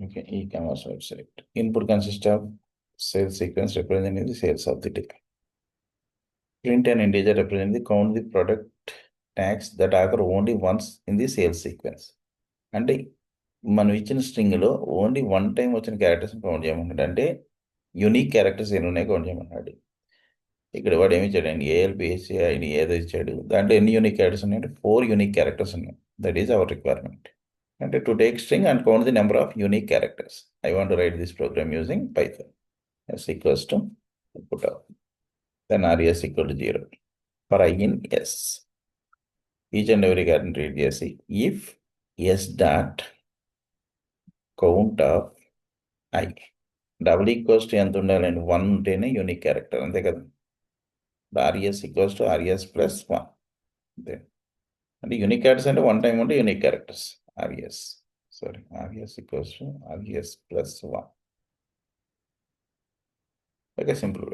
Okay, e-commerce website. Input consists of sales sequence representing the sales of the day. Print and integer represent the count the product tags that occur only once in the sales sequence. అంటే మనం ఇచ్చిన స్ట్రింగ్లో only one time వచ్చిన characters count చేయమన్నాడు. అంటే unique characters ఎన్ని ఉన్నాయి count చేయమన్నాడు. ఇక్కడ వాడు ఏమి ఇచ్చాడండి, ఏఎల్పిఎస్సి ఐడి ఏదో ఇచ్చాడు. దాంట్లో ఎన్ని యూనిక్ క్యారెక్టర్స్ ఉన్నాయంటే 4 యూనిక్ క్యారెక్టర్స్ ఉన్నాయి. That is our requirement. అంటే to take string and count the number of unique characters. I want to write this program using Python. S equals to put out. Then res equal to 0 for I in S. Each and every character read yes. If S dot count of I double equals to ఎంత ఉండాలండి, 1 ఉంటేనే unique character, అంతే కదా. res equals to res plus 1 అంతే. అంటే unique characters అంటే one time ఉంటే unique characters. res equals to res plus 1. Okay, simple.